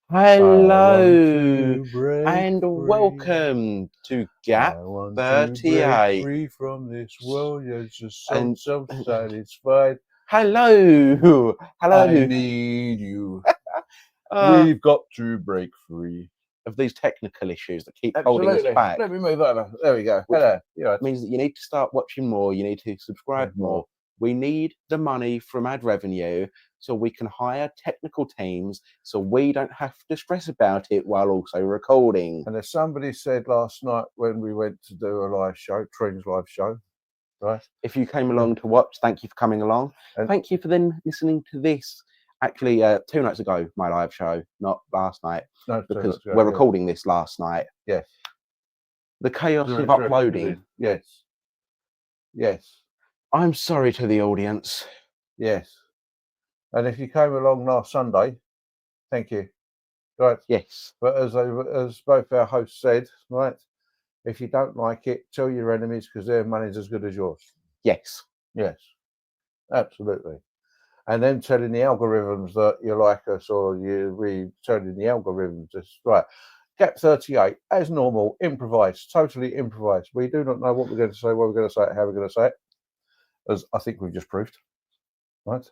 Hello and welcome to Gap I want 38. to break free from this world. You're just so And- self-satisfied. Hello. I need you. We've got to break free. Of these technical issues that keep holding us back. Let me move over. There we go. Hello. It means that you need to start watching more. You need to subscribe more. We need the money from ad revenue so we can hire technical teams so we don't have to stress about it while also recording. And as somebody said last night when we went to do a live show, Trent's live show, right? If you came along to watch, thank you for coming along. And thank you for then listening to this. Actually, 2 nights ago, my live show, not last night, because we're recording this last night. Yes. The chaos of uploading. Yes. Yes. I'm sorry to the audience. Yes. And if you came along last Sunday, thank you. Right. Yes. But as both our hosts said, right, if you don't like it, tell your enemies because their money's as good as yours. Yes. Yes. Absolutely. And then telling the algorithms that you like us or we telling the algorithms just right. Gap 38, as normal, improvised, totally improvised. We do not know what we're going to say, what we're going to say, how we're going to say it, as I think we've just proved. Right.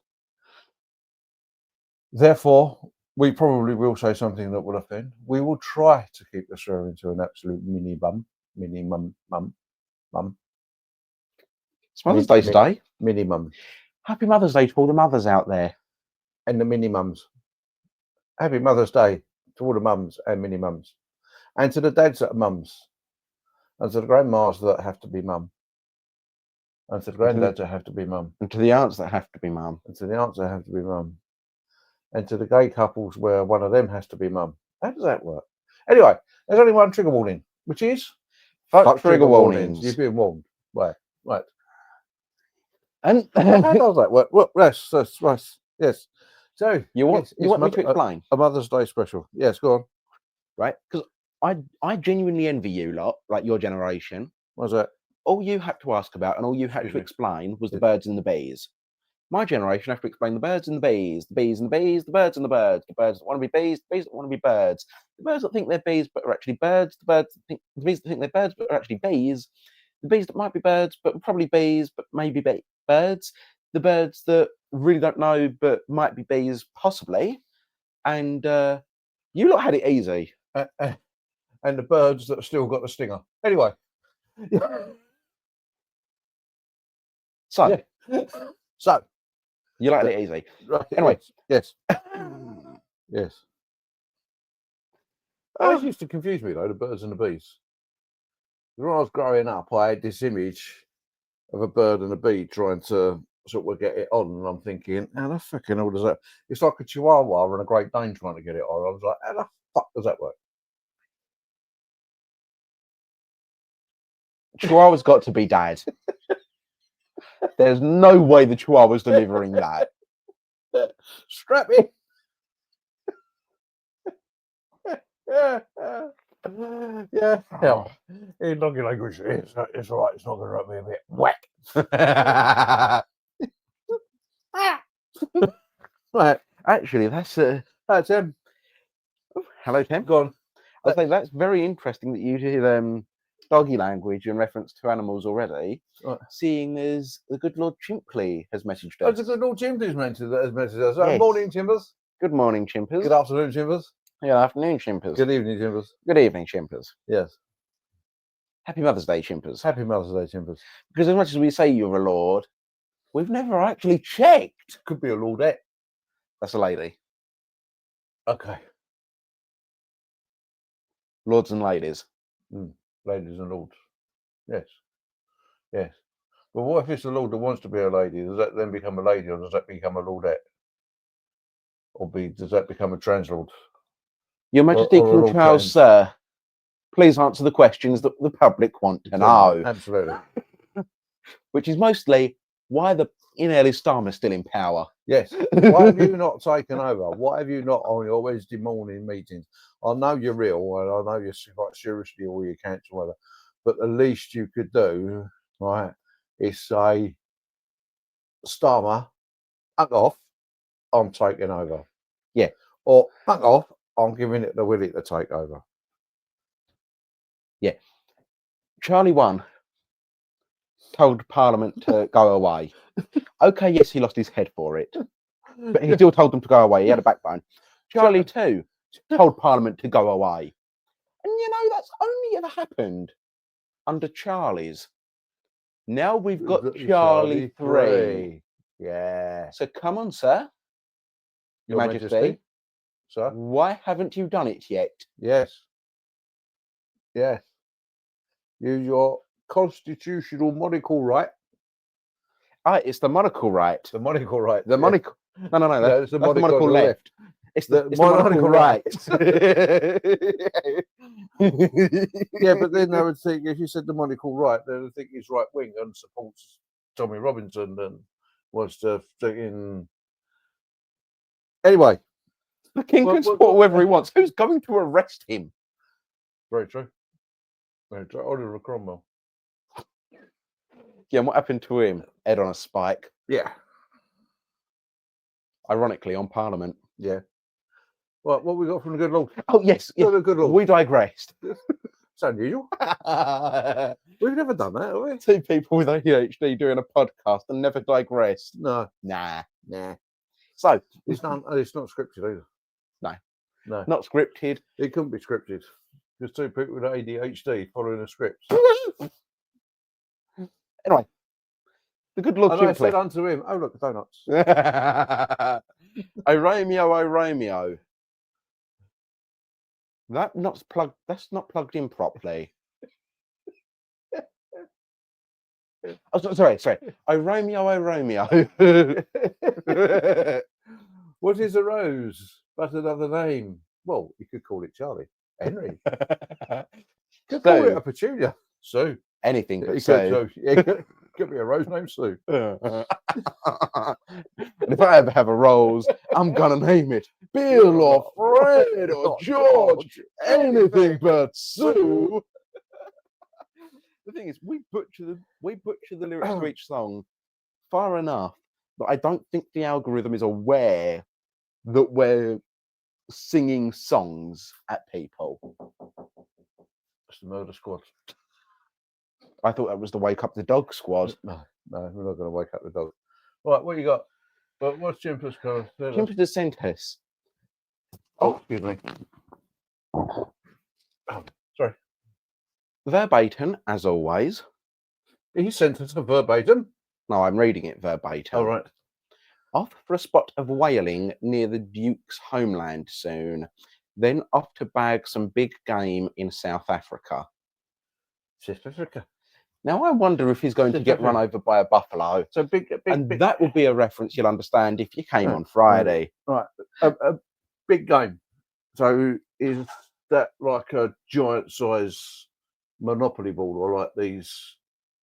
Therefore, we probably will say something that will offend. We will try to keep the swearing to an absolute minimum. It's Mother's Day today. Minimum. Happy Mother's Day to all the mothers out there. And the minimums. Happy Mother's Day to all the mums and minimums. And to the dads that are mums. And to the grandmas that have to be mum. And to the granddads that have to be mum. And to the aunts that have to be mum. And to the aunts that have to be mum. And to the gay couples where one of them has to be mum. How does that work? Anyway, there's only one trigger warning, which is fuck trigger warnings. You've been warned. Right. And how does that work? Well, yes. So you want me to explain a Mother's Day special? Yes, go on. Right, because I genuinely envy you lot, like your generation. What's that? All you had to ask about and all you had to explain was the birds and the bees. My generation have to explain the birds and the bees, the bees and the bees, the birds and the birds that want to be bees, the bees that want to be birds, the birds that think they're bees but are actually birds, the bees that think they're birds but are actually bees, the bees that might be birds but probably bees but maybe birds, the birds that really don't know but might be bees possibly, and you lot had it easy. And the birds that have still got the stinger. Anyway. So you like it easy. Right. Anyway. Yes. Yes. Always used to confuse me though, the birds and the bees. When I was growing up, I had this image of a bird and a bee trying to sort of get it on, and I'm thinking, how the fucking hell does that? It's like a Chihuahua and a Great Dane trying to get it on. I was like, how the fuck does that work? Chihuahua's got to be dad. There's no way the Chihuahua's delivering that. Strap in. Yeah. Hell, in doggy language, it's all right. It's not going to rub me a bit. Whack. Right. Actually, that's Tim. Hello, Tim. Go on. I think that's very interesting that you did doggy language in reference to animals already. Right. Seeing as the good Lord Chimply has messaged us. Oh, the good Lord Chimply's messaged us. Yes. Morning, Chimpers. Good morning, Chimpers. Good afternoon, Chimpers. Good afternoon, Chimpers. Good evening, Chimpers. Good evening, Chimpers. Yes. Happy Mother's Day, Chimpers. Happy Mother's Day, Chimpers. Because as much as we say you're a lord, we've never actually checked. Could be a lordette. That's a lady. Okay. Lords and ladies. Ladies and lords. Yes. Yes. But what if it's a lord that wants to be a lady? Does that then become a lady, or does that become a lordette? Or does that become a translord? Your Majesty, King Charles, sir, please answer the questions that the public want to know. Absolutely. Which is mostly why the Early Starmer still in power. Yes. Why have you not taken over? Why have you not on your Wednesday morning meetings? I know you're real, and I know you're quite seriously all your cancer, whatever. But the least you could do, right, is say, Starmer, fuck off, I'm taking over. Yeah. Or fuck off, I'm giving it the Willie to take over. Charlie 1 told Parliament to go away. Okay, yes, he lost his head for it, but he still told them to go away. He had a backbone. Charlie 2 told Parliament to go away. And you know, that's only ever happened under Charlie's. Now we've got Charlie 3. Yeah. So come on, sir. Your Majesty. Sir? Why haven't you done it yet? Yes. Yes. Use your constitutional monocle right. Ah, it's the monocle right. The monocle right. The monocle. No, That's the that's the monocle on the left. It's the monocle right. Yeah, but then I would think if you said the monocle right, then I would think he's right wing and supports Tommy Robinson and wants to in. Anyway, The king can support whoever he wants. Who's going to arrest him? very true. Very true. Oliver Cromwell. Yeah, and what happened to him? Head on a spike. Yeah. Ironically, on Parliament. Yeah. What we got from the good Lord? Oh, yes. Yeah. The good Lord. We digressed. It's unusual. We've never done that, have we? 2 people with ADHD doing a podcast and never digressed. No. Nah. So it's not scripted either. No. Not scripted. It couldn't be scripted. There's 2 people with ADHD following a script. Anyway, the good Lord And I Chipley. said unto him, "Oh look, donuts." Oh Romeo. That's not plugged in properly. Oh, sorry. Oh Romeo. What is a rose but another name? Well, you could call it Charlie. Henry. Could call it a petunia. Sue. Anything but It Sue. could be a rose named Sue. And if I ever have a rose, I'm gonna name it Bill or Fred or George. Anything but Sue. The thing is, we butcher the lyrics to each song far enough that I don't think the algorithm is aware that we're singing songs at people. It's the Murder Squad. I thought that was the Wake Up the Dog Squad. No, we're not going to wake up the dog. Right, what you got? What's Jimper's colour? Jimper DeSantis. Oh, excuse me. Sorry. Verbatim, as always. He sent us a verbatim. No, I'm reading it verbatim. All right. Off for a spot of whaling near the Duke's homeland soon. Then off to bag some big game in South Africa. South Africa. Now, I wonder if he's going to get run over by a buffalo. So big. That will be a reference you'll understand if you came on Friday. Right. A big game. So is that like a giant size Monopoly board or like these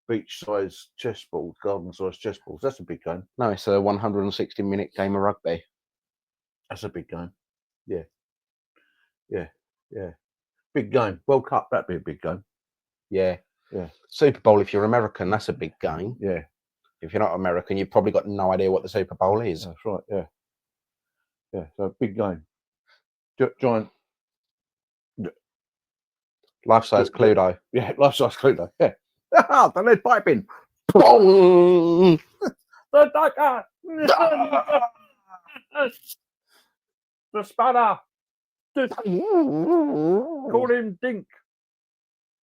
beach size chessboard, garden size chessboards? That's a big game. No, it's a 160-minute game of rugby. That's a big game. Yeah. Big game. World Cup, that'd be a big game. Yeah. Yeah. Super Bowl, if you're American, that's a big game. Yeah. If you're not American, you've probably got no idea what the Super Bowl is. That's right. Yeah. So big game. Giant. Life-size Cluedo. Yeah, life-size Cluedo. Yeah. The lead piping. Boom! The ducker. The spanner. Call him Dink.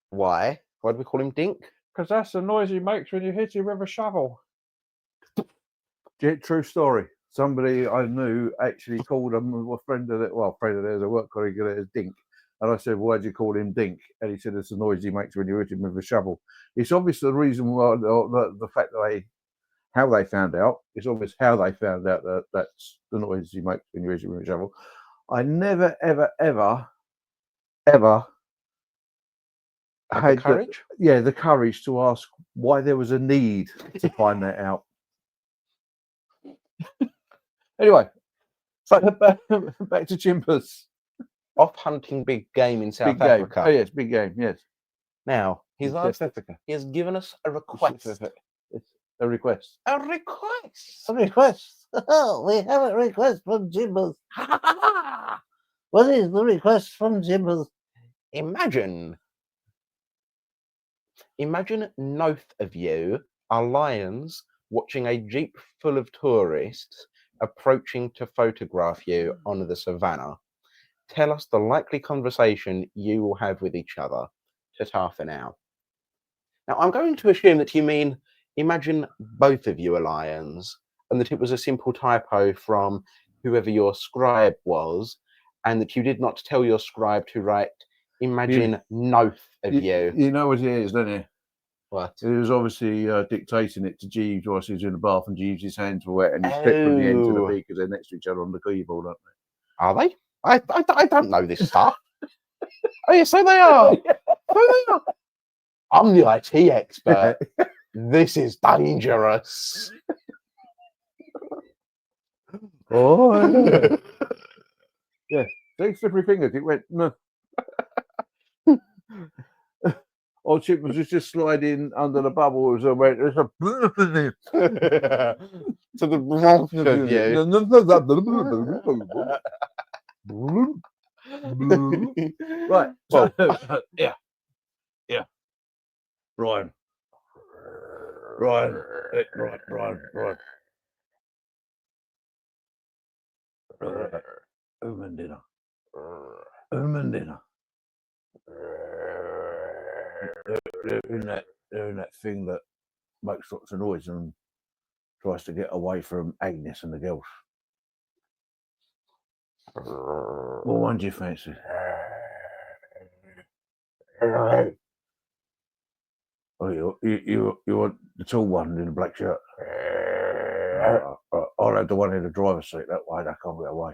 Why? Why do we call him Dink? Because that's the noise he makes when you hit him with a shovel. True story. Somebody I knew actually called him a friend of theirs, a work colleague of theirs, Dink. And I said, why do you call him Dink? And he said, it's the noise he makes when you hit him with a shovel. It's obvious the reason why, the fact that how they found out. It's obvious how they found out that that's the noise he makes when you hit him with a shovel. I never, ever had the courage? The courage to ask why there was a need to find that out. Anyway, back to Chimpers. Off hunting big game in South Africa. Oh yes, big game. Yes. Now he's South Africa. He has given us a request. It's a request. A request. A request. Oh, we have a request from Jimbos. What is the request from Jim? Imagine both of you are lions watching a jeep full of tourists approaching to photograph you on the savannah. Tell us the likely conversation you will have with each other. Ta-ta for now. Now, I'm going to assume that you mean imagine both of you are lions and that it was a simple typo from whoever your scribe was and that you did not tell your scribe to write imagine both of you. You know what it is, don't you? What? He was obviously dictating it to Jeeves whilst he was in the bath, and Jeeves' his hands were wet, and he slipped from the end to the beak because they're next to each other on the keyboard, aren't they? Are they? I don't know this stuff. Oh, yeah, so they are. So they are. I'm the IT expert. This is dangerous. Oh, yeah. See, slippery fingers. It went. No. Old Chip was just sliding under the bubbles and went. There's a to the mouth of you. Right. Well, yeah. Ryan. Ryan. Human dinner. Human dinner. Doing that thing that makes lots of noise and tries to get away from Agnes and the girls. What one do you fancy? Oh, you want the tall one in the black shirt? I'll have the one in the driver's seat. That way they can't get away.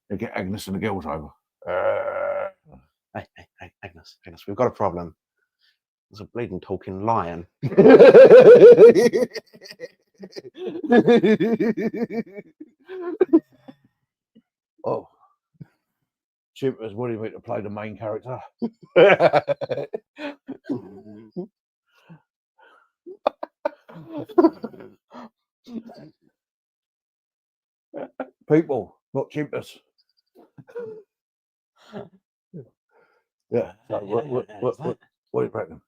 They get Agnes and the girls over. Hey, Agnes, we've got a problem. There's a bleeding talking lion. Oh, Chimpers wanted me to play the main character. People, not chimpers. Yeah. So what do you reckon?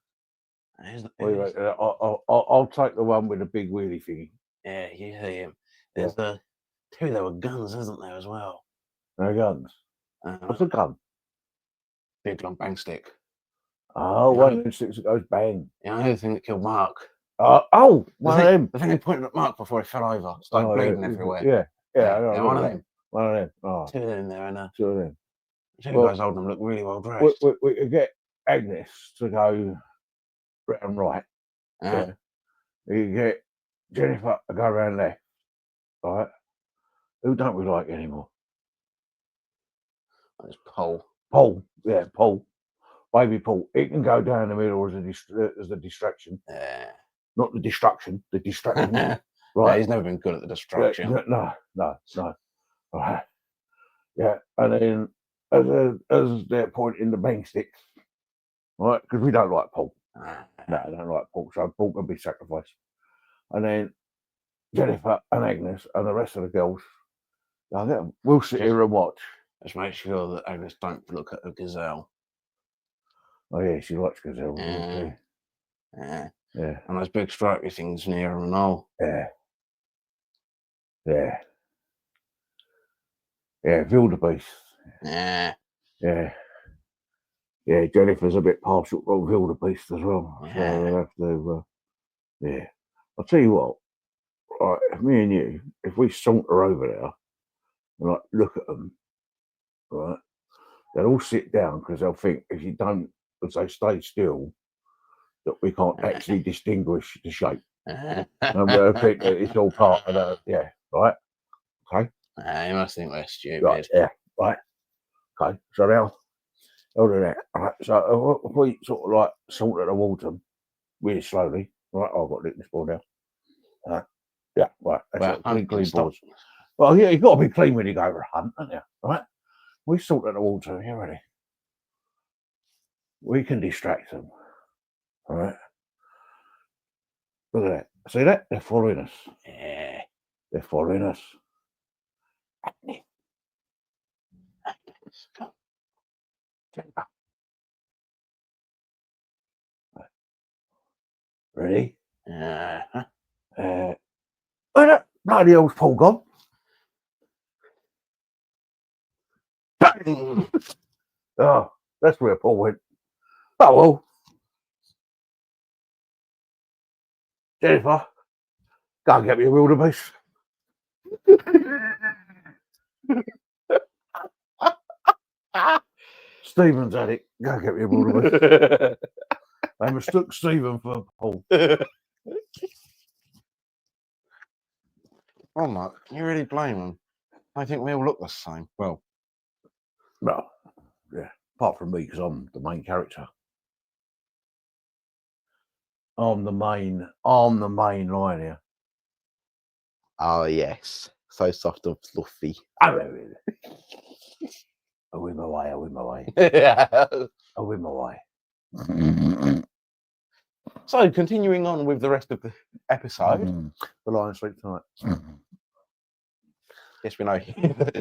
I'll take the one with the big wheelie thingy. Yeah, you hear him. There's the two. There were guns, isn't there, as well? No guns. What's a gun? Big long bang stick. Oh, one of those sticks that goes bang. Yeah, I know the thing that killed Mark. Oh, one of them. The thing they pointed at Mark before he fell over, started bleeding everywhere. Yeah, one of them. One of them. Oh, two of them there, and two of them. Two guys holding them look really well dressed. We could get Agnes to go round right. Yeah. You could get Jennifer to go round left. Right. Who don't we like anymore? It's Paul. Paul. Yeah, Paul. Baby Paul. He can go down the middle as a distraction. Yeah. Not the destruction. The distraction. Right. Yeah, he's never been good at the destruction. No. Right. Yeah, and then as they're pointing the bang sticks, right? Because we don't like Paul. No, I don't like Paul, so Paul can be sacrificed. And then Jennifer and Agnes and the rest of the girls, we'll sit here and watch. Just make sure that Agnes don't look at a gazelle. Oh yeah, she likes gazelles. Yeah. And those big stripy things near her and all. Yeah, wildebeest. Yeah. Jennifer's a bit partial to wildebeest as well. Yeah. So we'll have to. I'll tell you what. Right, me and you, if we saunter over there and look at them, right, they'll all sit down because they'll think if you don't, as they stay still, that we can't actually distinguish the shape. And we'll think that it's all part of the, right? Okay. You must think we're stupid. Right, right. Okay, so now, hold on that. Right, so if we sort of saunter towards them really slowly, right, I've got to lick this ball down. Yeah, right. That's clean balls. Well, yeah, you've got to be clean when you go over a hunt, haven't you? Right? We sort the water. You ready? We can distract them. All right. Look at that. See that? They're following us. Yeah. They're following us. Ready? Uh-huh. Where that bloody hell's Paul gone? Bang! Oh, that's where Paul went. Oh well. Jennifer, go and get me a wildebeest. Stephen's had it. Go and get me a wildebeest. They mistook Stephen for Paul. Oh, Mark, you really blame them. I think we all look the same. Well, yeah. Apart from me, because I'm the main character. I'm the main line here. oh yes, so soft and fluffy. I win my way. I win my way. I win my way. So, continuing on with the rest of the episode. The Lion sleep tonight. Yes, we know.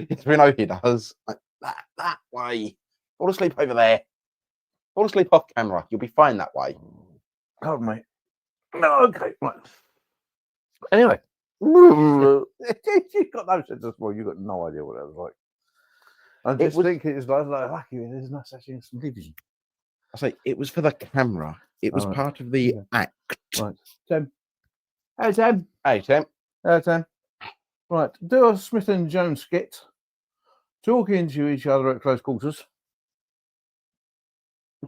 Yes, we know he does. Like, that way. Fall asleep over there. Fall asleep off camera. You'll be fine that way. God, mate. No, okay. Right. Anyway. You've got no sense of smell. You've got no idea what that was like. I'm just thinking it's like lucky there's no such thing as television. I say it was for the camera. It was part of the act. Right. Tim. Hey, Tim. Hey, Tim. Hey, Tim. Right. Do a Smith and Jones skit. Talking to each other at close quarters.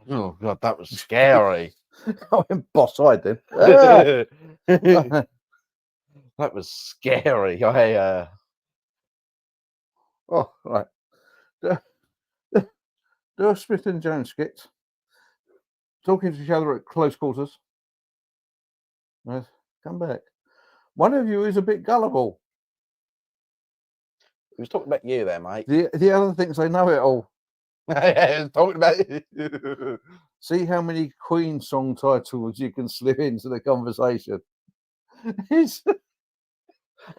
Oh, God, that was scary. I went boss-eyed then. That was scary. Oh, right. Do a Smith and Jones skit. Talking to each other at close quarters. Right. Come back. One of you is a bit gullible. He was talking about you there, mate. The other thinks they know it all. Yeah, he was talking about you. See how many Queen song titles you can slip into the conversation.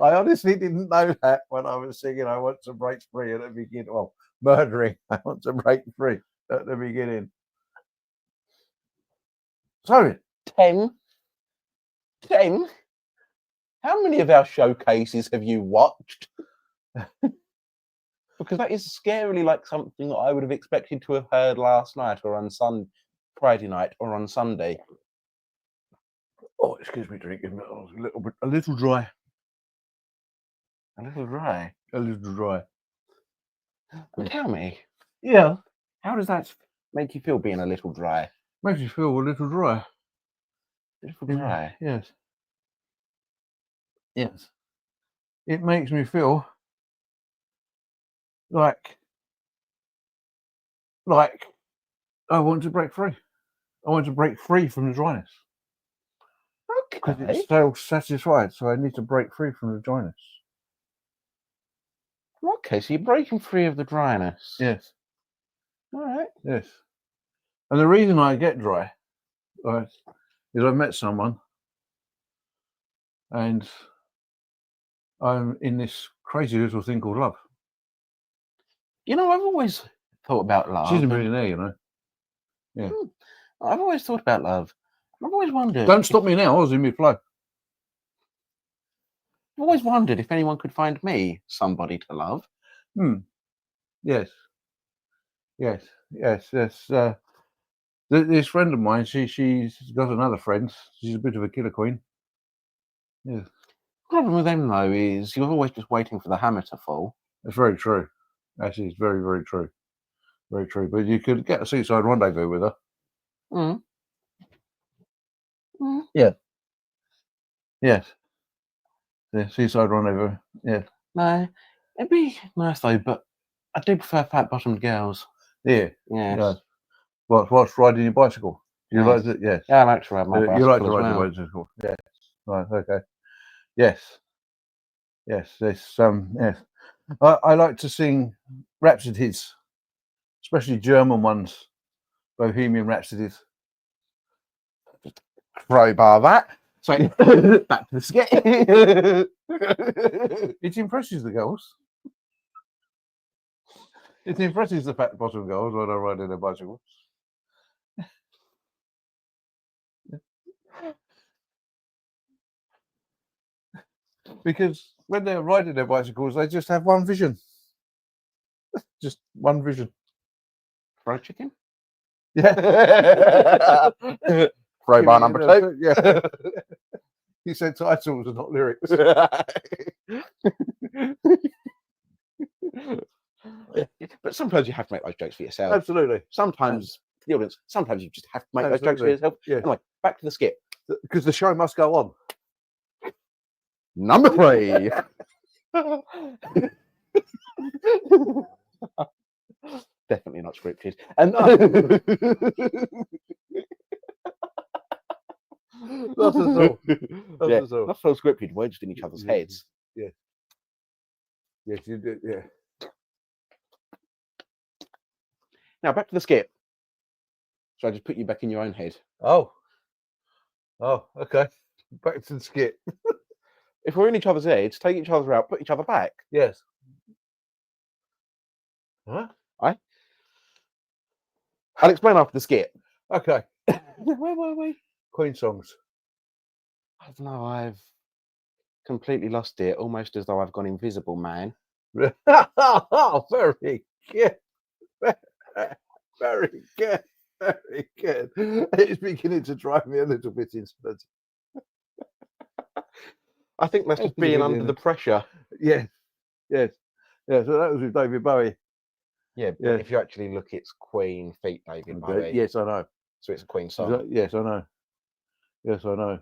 I honestly didn't know that when I was singing I Want to Break Free at the beginning. Well, murdering I Want to Break Free at the beginning. So, 10, how many of our showcases have you watched? Because that is scarily like something that I would have expected to have heard last night or on Friday night or on Sunday. Oh, excuse me, drinking a little dry. A little dry. A little dry. Well, tell me, Yeah. how does that make you feel being a little dry? Makes you feel a little dry. A little dry. Yes. Yes. It makes me feel like I want to break free. I want to break free from the dryness. Because Okay. it's so satisfied, so I need to break free from the dryness. Okay, so you're breaking free of the dryness. Yes. All right. Yes. And the reason I get dry, right, is I've met someone and I'm in this crazy little thing called love. You know, I've always thought about love. She's a millionaire, you know. Yeah. I've always thought about love. I've always wondered. Don't stop me now. I was in mid-flow. I've always wondered if anyone could find me somebody to love. Yes. Yes. Yes. Yes. This friend of mine, she's got another friend. She's a bit of a killer queen. Yeah. The problem with them, though, is you're always just waiting for the hammer to fall. That's very true. Actually, it's very, very true. Very true. But you could get a seaside rendezvous with her. Yeah. Yes. Yeah, seaside rendezvous. Yeah. No, it'd be nice, though, but I do prefer fat-bottomed girls. Yeah. Yes. Yeah. What's riding your bicycle? You like it? Yes. Yeah, I like to ride my bicycle. You like to as ride well. your bicycle? Yes. Right. Okay. Yes. Yes. Yes. Yes. I like to sing rhapsodies, especially German ones, Bohemian Rhapsodies. Crowbar that. So back to the skit. It impresses the girls. It impresses the fat bottom girls when I ride in their bicycles. Because when they're riding their bicycles, they just have one vision. Just one vision. Fried chicken? Yeah. Crowbar number 2. Yeah. You said titles and not lyrics. But sometimes you have to make those jokes for yourself. Absolutely. Sometimes for the audience, sometimes you just have to make those jokes for Absolutely. yourself. Yeah. Anyway, back to the skit. Because the show must go on. Number 3. Definitely not scripted. And Not at all. Not yeah, at all. not so scripted. We're just in each other's heads. Yeah. Yes, you did. Yeah. Now back to the skit. So I just put you back in your own head. Oh. Oh, okay. Back to the skit. If we're in each other's heads, take each other out, put each other back. Yes. Huh? I'll explain after the skit. Okay. Where were we? Queen songs. I don't know. I've completely lost it, almost as though I've gone invisible, man. Oh, very good. Very good. Very good. It's beginning to drive me a little bit insane. I think that's just being under the pressure. Yes. Yes. Yeah, so that was with David Bowie. Yeah, but Yeah. if you actually look, it's Queen feat David Bowie. Yes, I know. So it's a Queen song. Yes, I know. Yes, I know.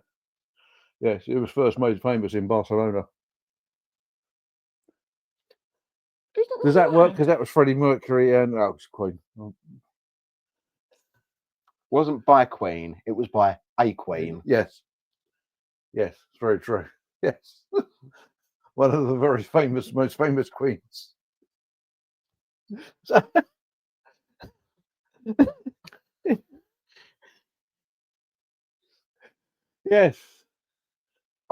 Yes, it was first made famous in Barcelona. Does that work? Because that was Freddie Mercury and oh, it's Queen. Oh. Wasn't by Queen, it was by a Queen. Yes. Yes, it's very true. Yes. One of the very famous, most famous queens. So, yes.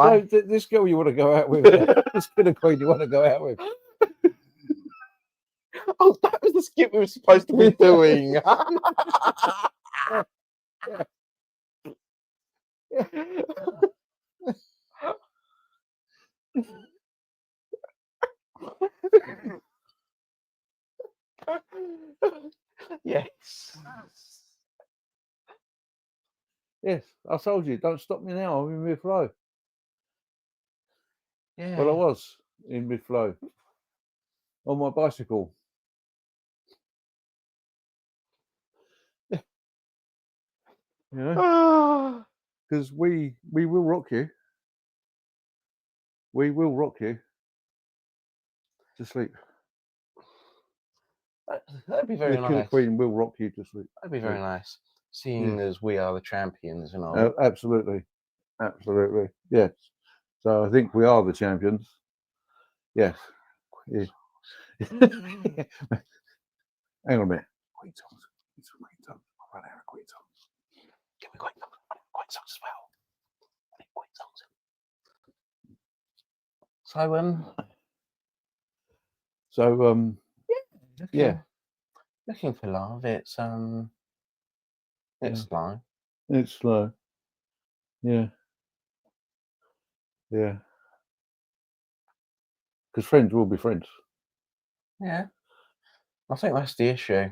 So this girl you want to go out with, this kind of queen you want to go out with. Oh, that was the skit we were supposed to be doing. Yes. Yes, I told you, don't stop me now. I'm in mid-flow. Yeah. Well, I was in mid-flow on my bicycle. Yeah. You know, because we will rock you. We will rock you to sleep. That'd be very The King nice. of Queen will rock you to sleep. That'd be very nice. Seeing as we are the champions and all. Absolutely. Absolutely. Yes. So I think we are the champions. Yes. Yeah. Hang on a minute. Queen songs. It's Queen songs. I'll run out of Queen songs. Give me Queen songs. Queen songs as well. I need Queen songs. So yeah. Looking for love. It's slow. It's slow. Yeah. Yeah. Because friends will be friends. Yeah. I think that's the issue.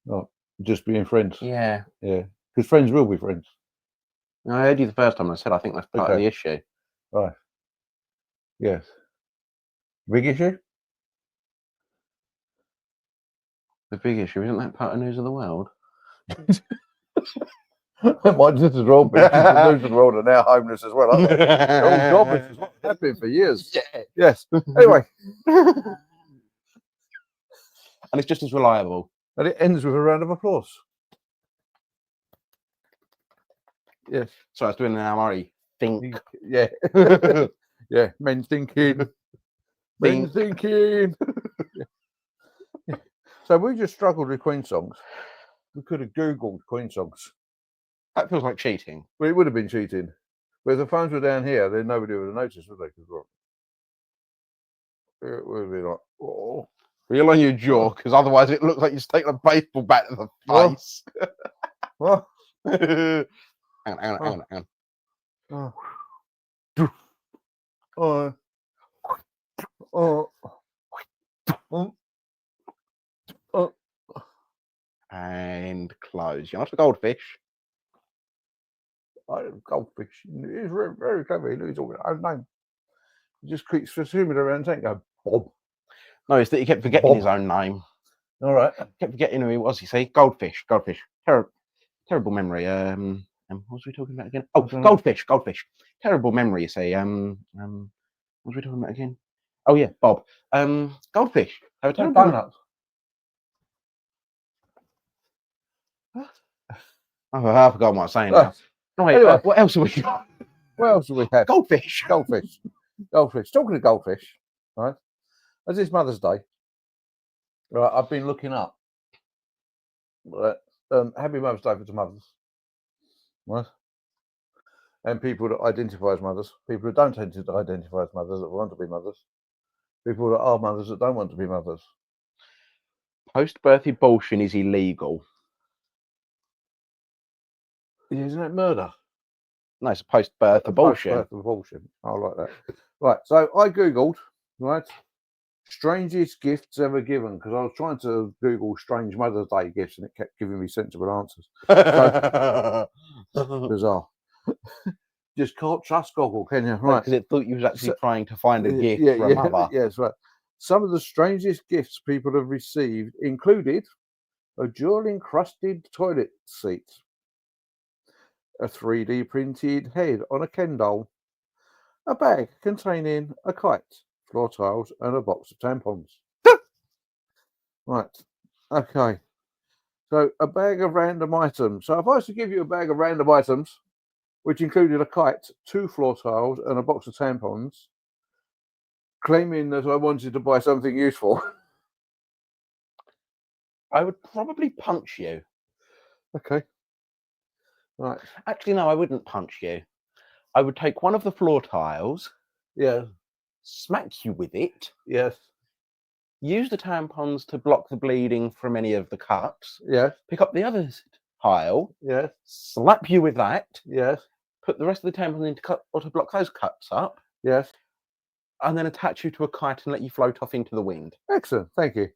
Not just being friends. Yeah. Yeah. Because friends will be friends. I heard you the first time. I said I think that's part of the issue. Right. Yes. Big issue? The big issue isn't that part of News of the World? Might just as well be. The News of the World are now homeless as well, aren't they? Oh, jobless is what they've been for years. Yeah. Yes. Anyway. And it's just as reliable. And it ends with a round of applause. Yes. So I was doing an Murray. Think. Yeah. Yeah. Men thinking. Men thinking. Yeah. So we just struggled with Queen songs. We could have Googled Queen songs. That feels like cheating. Well, it would have been cheating. But if the phones were down here, then nobody would have noticed, would they? It would have been like, oh. Reel on your jaw, because otherwise it looks like you're just taking a baseball bat to the Oh. face. Oh. Hang on. Oh. Oh. Oh. Oh. Oh. And close. You're not a goldfish. Goldfish. He's very, very clever. He knows all his own name. He just keeps swimming around and go, Bob. No, it's that he kept forgetting his own name. All right. Kept forgetting who he was. You see, goldfish. Terrible memory. What was we talking about again? Oh, goldfish. Terrible memory. You see. What was we talking about again? Oh yeah, Bob. Goldfish. Have a terrible Donuts. Oh, I forgot what I was saying now. Right, Anyway. what else have we got? What else do we have? Goldfish. Goldfish. Talking of goldfish, right? As it's Mother's Day, right? I've been looking up. Right, happy Mother's Day for the mothers, right? And people that identify as mothers, people that don't tend to identify as mothers that want to be mothers, people that are mothers that don't want to be mothers. Post-birth abortion is illegal. Yeah, isn't it murder? No, it's a post-birth abortion. Post-birth abortion. I like that. Right, so I googled, right, strangest gifts ever given, because I was trying to Google strange Mother's Day gifts and it kept giving me sensible answers. Bizarre. Just can't trust Google, can you? Right, because it thought you was actually trying to find a gift for a mother. Yes, right. Some of the strangest gifts people have received included a jewel-encrusted toilet seat, a 3D printed head on a Ken doll, a bag containing a kite, floor tiles, and a box of tampons. Right. Okay. So a bag of random items. So if I was to give you a bag of random items, which included a kite, 2 floor tiles, and a box of tampons, claiming that I wanted to buy something useful, I would probably punch you. Okay. Right. Actually, no, I wouldn't punch you. I would take one of the floor tiles, Yeah. smack you with it, Yes. use the tampons to block the bleeding from any of the cuts, Yes. pick up the other tile, Yes. slap you with that, Yes. put the rest of the tampons into cut or to block those cuts up, Yes. and then attach you to a kite and let you float off into the wind. Excellent. Thank you.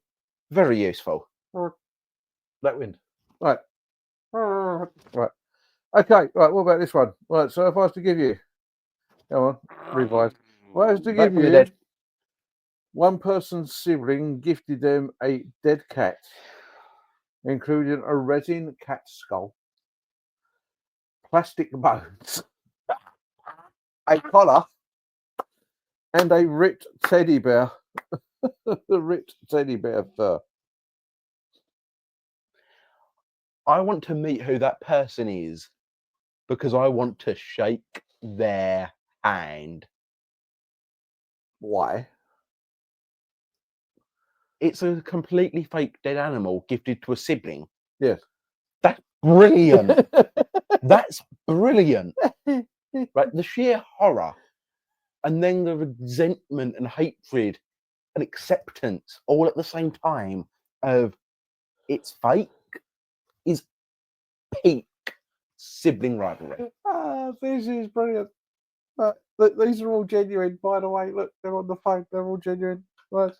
Very useful. That wind. Right. Right. Okay. Right. What about this one? Right. So if I was to give you, come on, revise. If I was to give you, dead. one person's sibling gifted them a dead cat, including a resin cat skull, plastic bones, a collar, and a ripped teddy bear. The ripped teddy bear fur. I want to meet who that person is because I want to shake their hand. Why? It's a completely fake dead animal gifted to a sibling. Yes. That's brilliant. That's brilliant. Right, the sheer horror and then the resentment and hatred and acceptance all at the same time of it's fake is peak sibling rivalry. This is brilliant. Look, these are all genuine, by the way. Look, they're on the phone. They're all genuine. Right.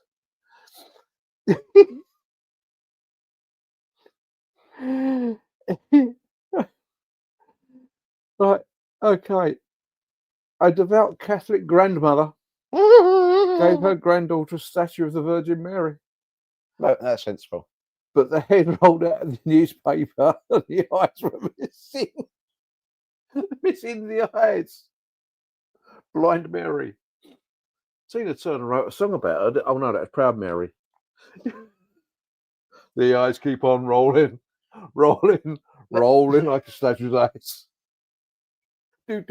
Right. Okay. A devout Catholic grandmother gave her granddaughter a statue of the Virgin Mary, No, that's sensible. but the head rolled out of the newspaper and the eyes were missing. Missing the eyes. Blind Mary. Tina Turner wrote a song about her. Oh no, that's Proud Mary. The eyes keep on rolling, rolling, rolling like a statue's eyes. There's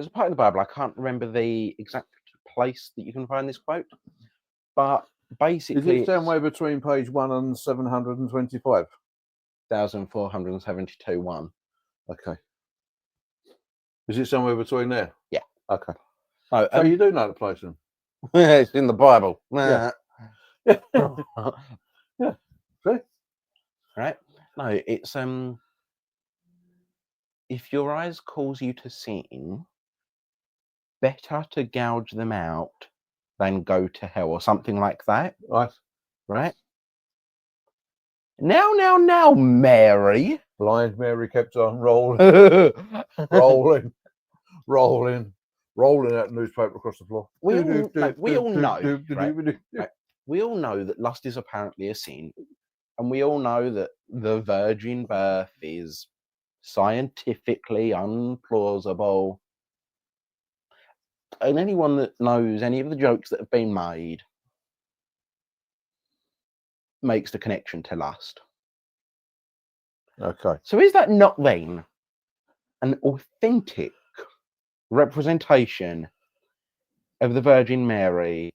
a part in the Bible, I can't remember the exact place that you can find this quote, but basically Is it somewhere between page 1 and 725? 1472 1. Okay. Is it somewhere between there? Yeah. Okay. Oh, So you do know the place then? it's in the Bible. Yeah. Yeah. See? Right? No, it's if your eyes cause you to sin, better to gouge them out than go to hell, or something like that. Right. Right? Now, Mary. Blind Mary kept on rolling, we rolling, rolling, rolling that newspaper across the floor. all know, right? Right? We all know that lust is apparently a sin, and we all know that the virgin birth is scientifically unplausible. And anyone that knows any of the jokes that have been made makes the connection to lust. Okay. So is that not then an authentic representation of the Virgin Mary,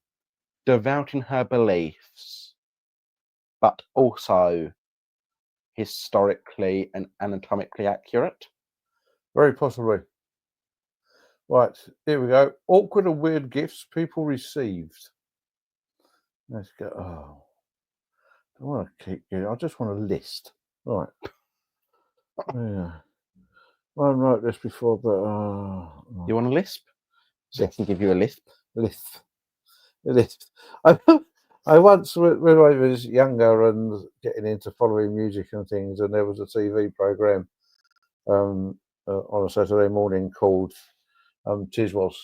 devout in her beliefs, but also historically and anatomically accurate? Very possibly. Right, here we go. Awkward and weird gifts people received. Let's go. Oh, I want to keep going. I just want a list. Right. Yeah. I wrote this before, but You want a lisp? So I can give you a lisp. Lisp. I once, when I was younger and getting into following music and things, and there was a TV program on a Saturday morning called Tiswas,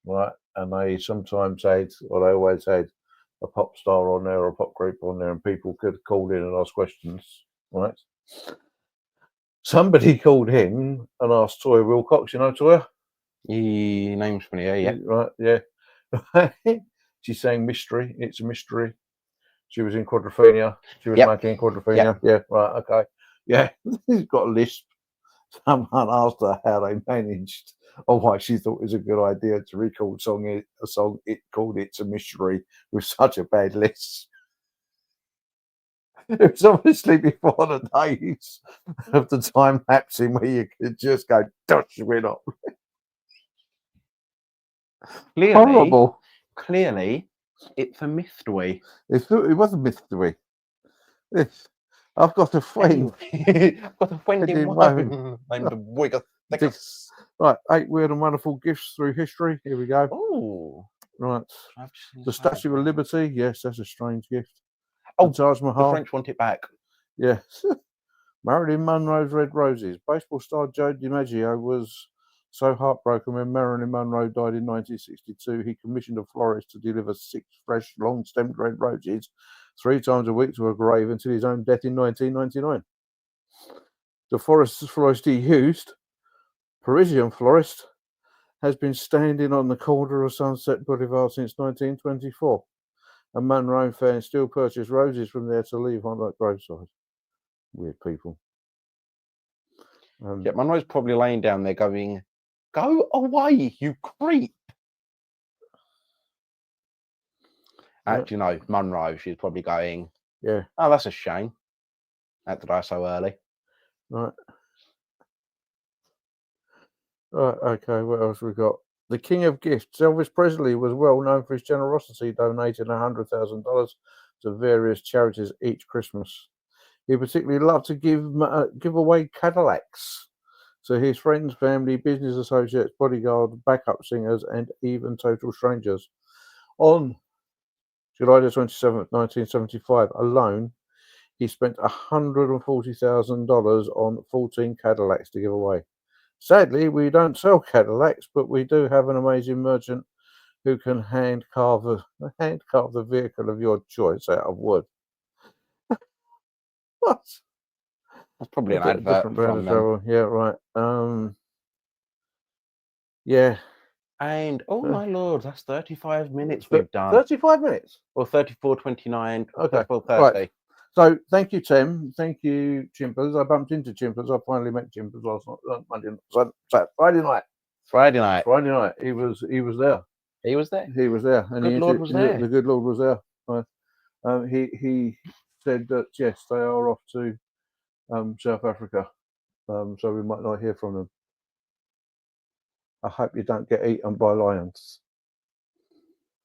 right? And they sometimes had, or they always had, a pop star on there or a pop group on there, and people could call in and ask questions, right? Somebody called in and asked Toya Wilcox, you know Toya? Name's familiar, yeah. Right, yeah. She's saying mystery. It's a mystery. She was in Quadrophenia. She was making Quadrophenia. Yeah, right, okay. Yeah, she's got a lisp. Someone asked her how they managed, or why she thought it was a good idea to record a song it called It's a Mystery with such a bad lisp. It was obviously before the days of the time lapsing where you could just go, "Dosh, we're not." Horrible. Clearly, it's a mystery. It was a mystery. I've got a friend. Anyway, I've got a friend in Rome. Rome named Wigger. Right, 8 weird and wonderful gifts through history. Here we go. Oh, Right. The Statue of Liberty. Yes, that's a strange gift. Oh, the Taj the Mahal. French want it back. Yes. Marilyn Monroe's Red Roses. Baseball star Joe DiMaggio was so heartbroken when Marilyn Monroe died in 1962, he commissioned a florist to deliver 6 fresh, long-stemmed red roses 3 times a week to her grave until his own death in 1999. The florist he used, Parisian florist, has been standing on the corner of Sunset Boulevard since 1924. And Monroe fans still purchase roses from there to leave on that graveside. Weird people. Yeah, Monroe's probably laying down there going, "Go away, you creep." Actually, no, Monroe, she's probably going, yeah. "Oh, that's a shame. Had to die so early." Right. Right, okay, what else we got? The King of Gifts. Elvis Presley was well known for his generosity, donating $100,000 to various charities each Christmas. He particularly loved to give away Cadillacs to his friends, family, business associates, bodyguards, backup singers, and even total strangers. On July the 27th, 1975, alone, he spent $140,000 on 14 Cadillacs to give away. Sadly, we don't sell Cadillacs, but we do have an amazing merchant who can hand carve the vehicle of your choice out of wood. What? That's probably an advert from them. Yeah, right. Yeah. And oh my lord, that's 35 minutes we've done. 35 minutes? Or 34:29. Okay. 34:30. Right. So thank you, Tim. Thank you, Chimpers. I bumped into Chimpers. I finally met Chimpers last night, Friday night. Friday night. Friday night. He was there. He was there. He was there. And Good Lord was there. The good Lord was there. He said that yes, they are off to South Africa. So we might not hear from them. I hope you don't get eaten by lions,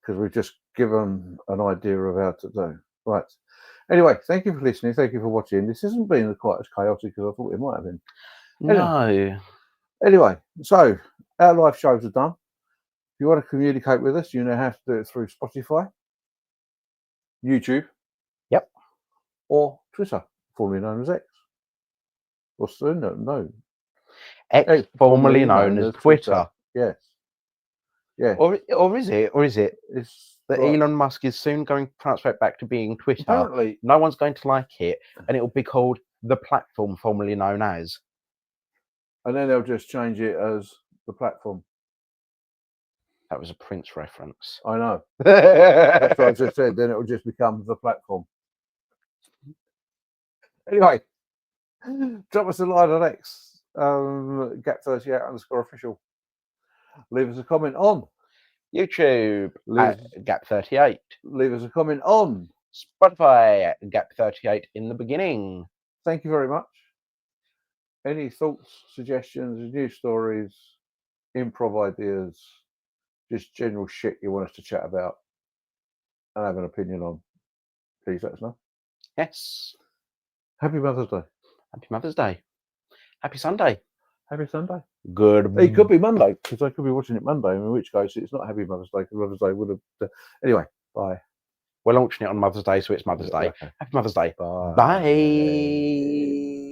because we've just given an idea of how to do. Right. Anyway, thank you for listening. Thank you for watching. This hasn't been quite as chaotic as I thought it might have been. No. Anyway, so our live shows are done. If you want to communicate with us, you know how to do it through Spotify, YouTube, Yep, or Twitter, formerly known as X. Or soon, no. X, formerly known as Twitter. Yes. Yeah. Or is it? Or is it It's that like, Elon Musk is soon going to transfer it back to being Twitter? apparently, No one's going to like it, and it will be called the platform formerly known as. and then they'll just change it as the platform. That was a Prince reference. I know. That's what I just said. Then it will just become the platform. Anyway, drop us a line on X, gap38_official. Leave us a comment on YouTube at Gap38. Leave us a comment on Spotify at Gap38 in the beginning. Thank you very much. Any thoughts, suggestions, news stories, improv ideas, just general shit you want us to chat about and have an opinion on, please let us know. Yes. Happy Mother's Day. Happy Mother's Day. Happy Sunday. Happy Sunday. Good. It could be Monday, because I could be watching it Monday, in which case it's not Happy Mother's Day, because Mother's Day would have. Anyway, bye. We're launching it on Mother's Day, so it's Mother's Day. Okay. Happy Mother's Day. Bye. Bye.